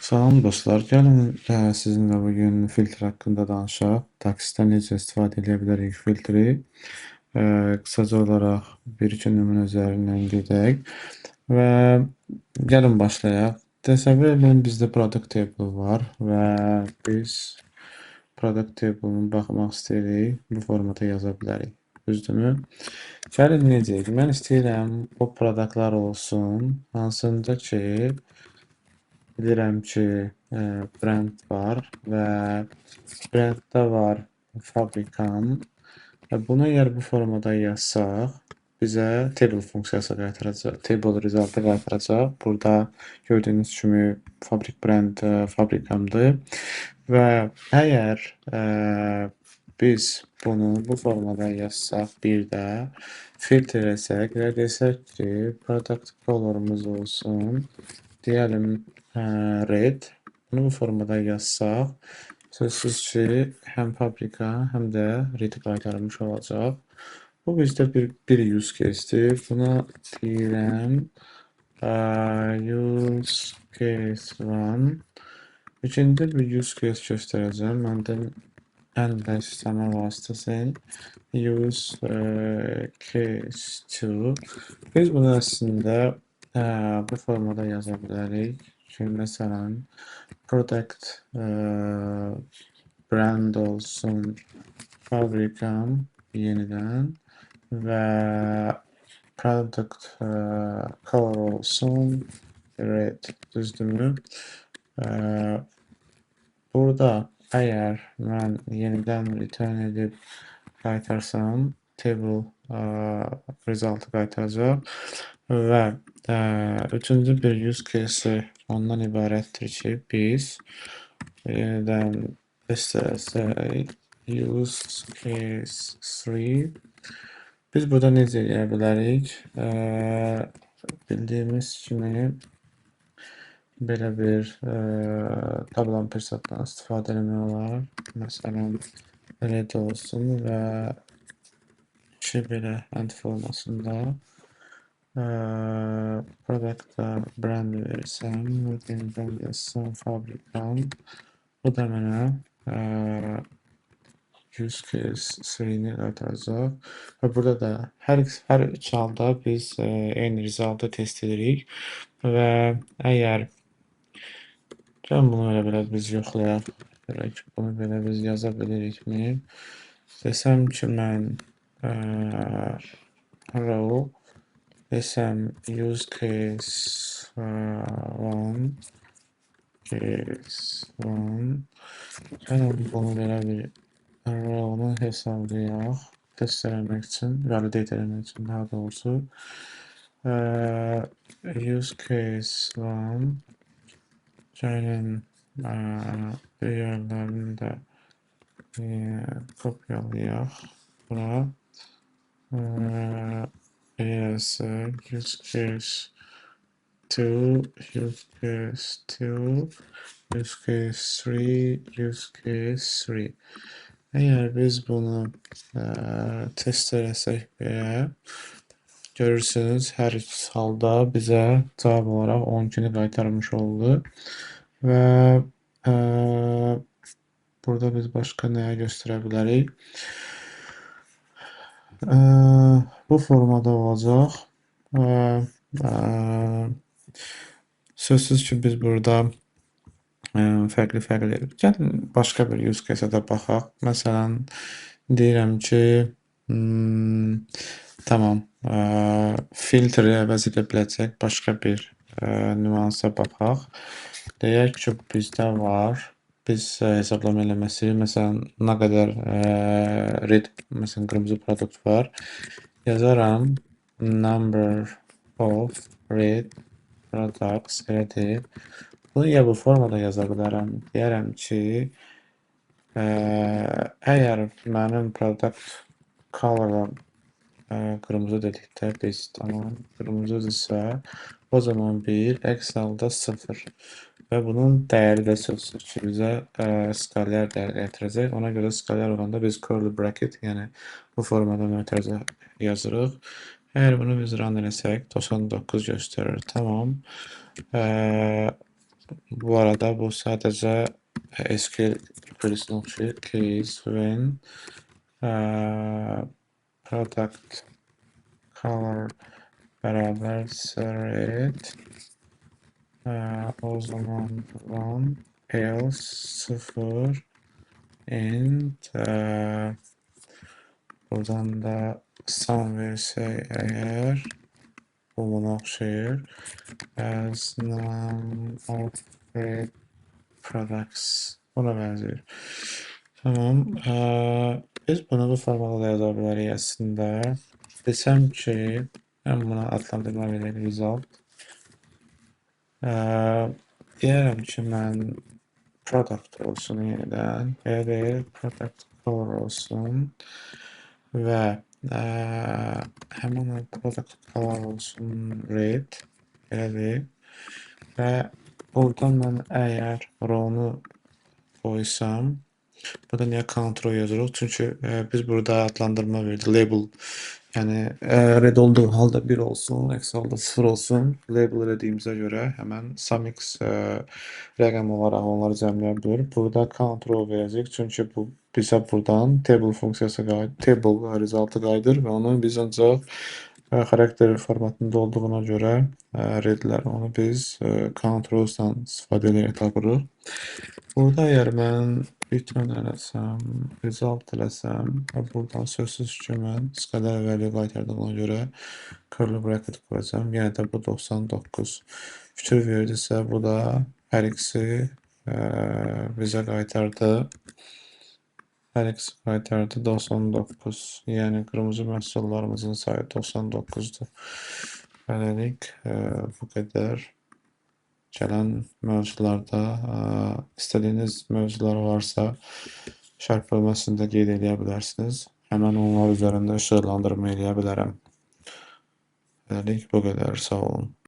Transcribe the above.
Salam dostlar, gəlin sizinlə bugün filtr haqqında danışaq. Taksitdən necə istifadə edə bilərik filtri? Qısaca olaraq bir-iki nümunə üzərindən gedək və gəlin başlayaq. Təsəvvür edin, bizdə product table var və biz product table-unu baxmaq istəyirik, bu formata yaza bilərik. Düzdürmü? Gəlin necə? Mən istəyirəm o produktlar olsun, hansında ki bilirəm ki, brend var və brenddə var fabrikam və bunu əgər bu formada yazsaq, bizə table funksiyası qaytaracaq, table resultı qaytaracaq. Burada gördüyünüz kimi fabrik brend fabrikamdır və əgər biz bunu bu formada yazsaq, bir də filtr etsək və desək ki, product color'ımız olsun, deyəlim red. Bunu bu formada yazsaq, sözsüz ki, həm fabrika, həm də red qaytarmış olacaq. Bu bizdə bir use case'dir. Buna deyirəm use case 1. İkinci bir use case göstərəcəm. Məndə ən sistemə vasitəsi use case 2. Biz bunu əslində bu formada yaza bilərik ki, məsələn, product brand olsun fabrikam yenidən və product color olsun red, düzdürmü? Burada əgər mən yenidən return edib qaytarsam, table resultı qaytaracaq və üçüncü bir use case ondan ibarətdir ki, biz yenidən istəsək use case 3. Biz burada necə edə bilərik? Bildiyimiz kimi belə bir tablan persatdan istifadə etmək olar. Məsələn, red olsun və belə end formasında product'a brand versəm, yenidən yazsam fabrikam. Bu da mənə use case 3-ni qaytaracaq və burada da hər üç halda biz eyni resultı test edirik və əgər gəlin bunu belə biz yoxlayaq, bunu belə biz yaza bilirikmi? Desəm ki, mən row desəm use case 1 case 1 gəlin bunu belə bir row'unu hesablayaq, test eləmək üçün, validate eləmək üçün daha doğrusu use case 1 gəlin yerlərini də kopyalayaq bura use case 2 use case 2 use case 3 use case 3. Əgər biz bunu test eləsək belə, görürsünüz, hər üç halda bizə cavab olaraq 12-ni qaytarmış oldu və burada biz başqa nəyə göstərə bilərik? Bu formada olacaq. Sözsüz ki, biz burada fərqli gəlin başqa bir use case-ə də baxaq. Məsələn, deyirəm ki, tamam, filtri əvəz edə biləcək başqa bir nüansa baxaq. Deyək ki, bizdə var, biz hesablama eləməsi, məsələn, nə qədər red, məsələn, qırmızı produkt var. Yazaram number of red products, elə deyil. Bunu ya bu formada yaza bilərəm. Deyərəm ki, əgər mənim product color qırmızı dedikdə biz tamam qırmızıdırsa, o zaman 1, əks halda 0 və bunun dəyəri də sözsüz ki, bizə skalyar dəyər gətirəcək. Ona görə skalyar olanda biz curly bracket, yəni bu formada mötərizə yazırıq. Əgər bunu biz run eləsək, 99 göstərir. Tamam. Bu arada bu sadəcə SQL query'sinə oxşayır. Case when product color bərabərsə red, o zaman run else 0 and buradan da sum versək əgər bu buna oxşayır. As none of red products buna bənzəyir. Tamam. Biz bunu bu formada da yaza bilərik əslində. Desəm ki, mən buna adlandırma verək result. Deyərəm ki, mən product olsun yenidən. Belə deyil, product color olsun. Və həmin o product color olsun red. Belə deyil. Və buradan mən əgər row-nu qoysam, burada niyə control yazırıq? Çünki biz burada adlandırma verdik. Label, yəni red olduğu halda 1 olsun, eksi halda 0 olsun. Label elədiyimizə görə həmən SumX rəqəm olaraq onları cəmləyə bilir. Burada control verəcək, çünki bu bizə buradan table funksiyası table resultı qayıdır və onu biz ancaq xarakter formatında olduğuna görə redlər onu biz control-dan istifadə edərək tapırıq. Burada əgər mən return eləsəm, result eləsəm və buradan sözsüz ki, mən Scalar value qaytardığına görə curly bracket qoyacam. Yenə də bu 99. Fikir verirsə, bu da hər ikisi bizə qaytardı. Hər ikisi qaytardı 99. Yəni qırmızı məhsullarımızın sayı 99-dur. Beləlik, bu qədər. Gələn mövzularda istədiyiniz mövzular varsa şərh bölməsində qeyd edə bilərsiniz. Həmən onlar üzərində işıqlandırma eləyə bilərəm. Beləlik, bu qədər. Sağ olun.